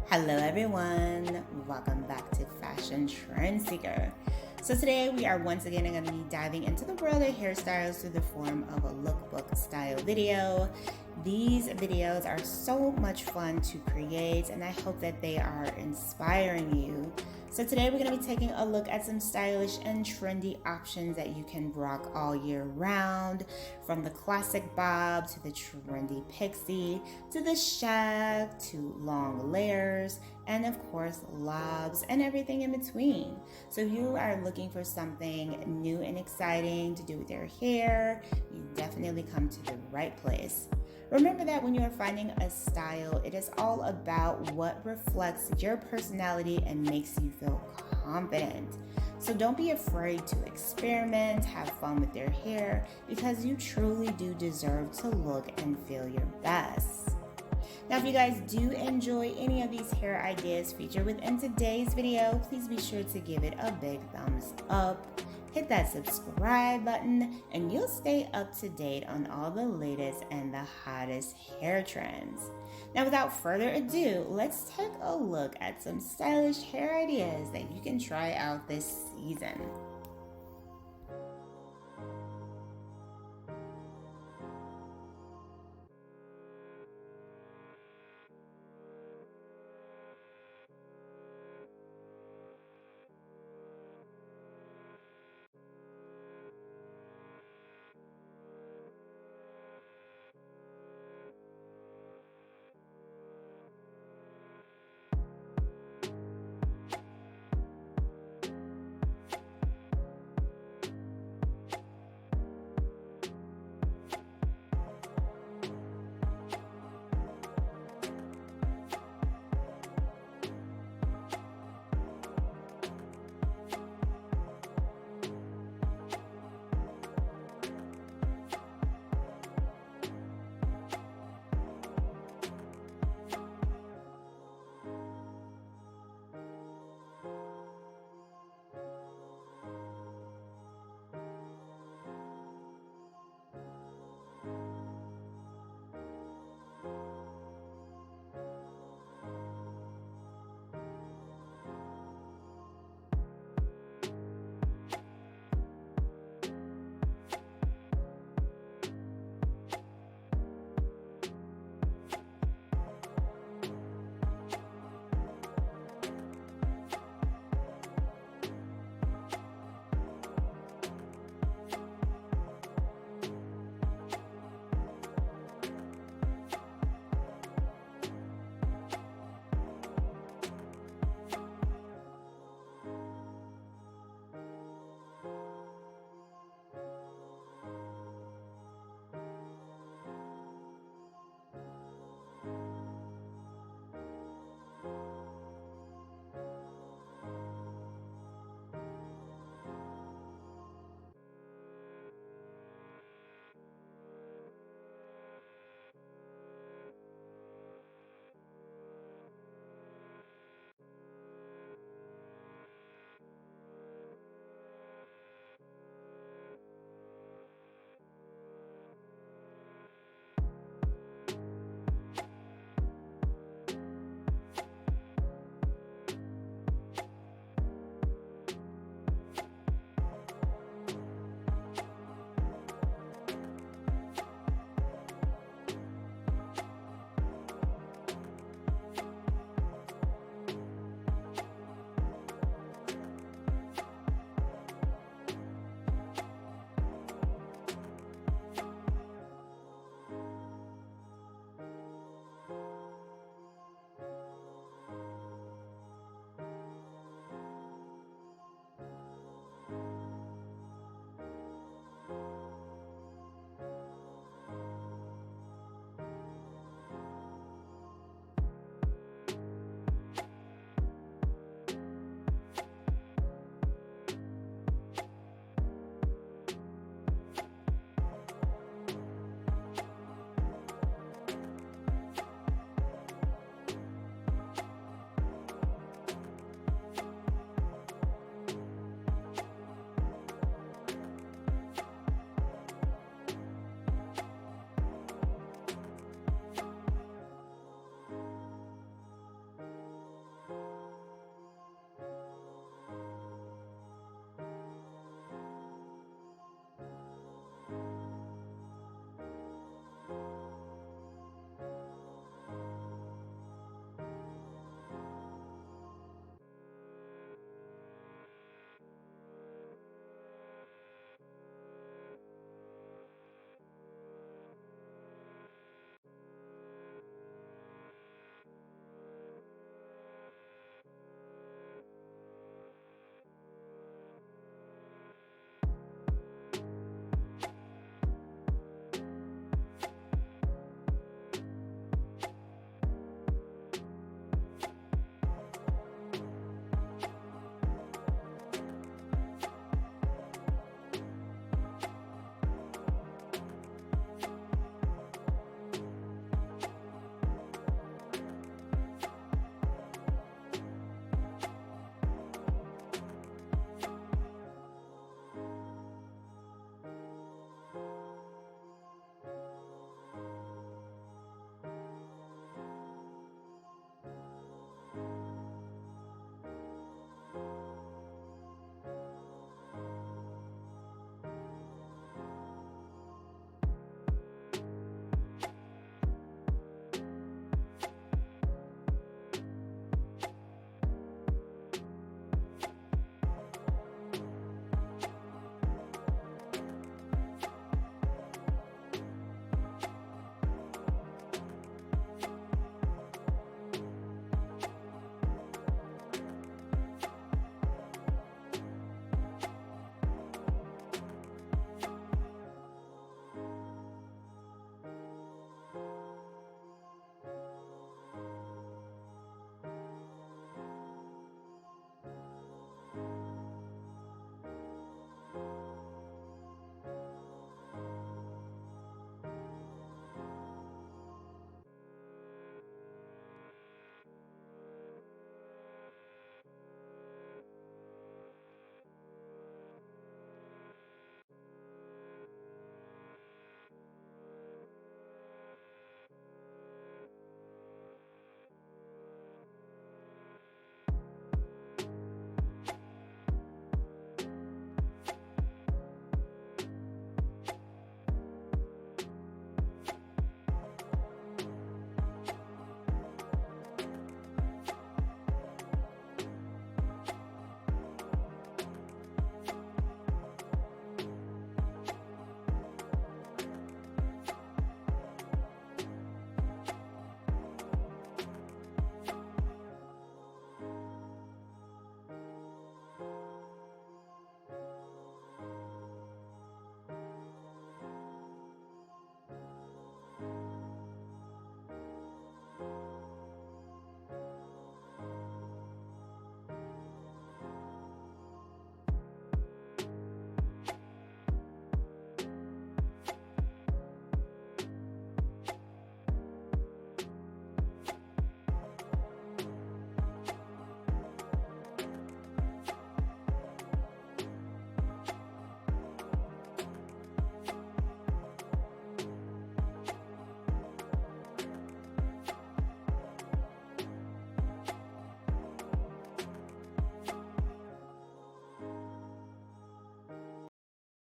Hello everyone, welcome back to Fashion Trend Seeker. So today we are once again going to be diving into the world of hairstyles through the form of a lookbook style video. These videos are so much fun to create and I hope that they are inspiring you. So today we're going to be taking a look at some stylish and trendy options that you can rock all year round, from the classic bob to the trendy pixie to the shag to long layers and of course lobs and everything in between. So if you are looking for something new and exciting to do with your hair, you definitely come to the right place. Remember that when you are finding a style, it is all about what reflects your personality and makes you feel confident. So don't be afraid to experiment, have fun with your hair, because you truly do deserve to look and feel your best. Now, if you guys do enjoy any of these hair ideas featured within today's video, please be sure to give it a big thumbs up. Hit that subscribe button and you'll stay up to date on all the latest and the hottest hair trends. Now, without further ado, let's take a look at some stylish hair ideas that you can try out this season.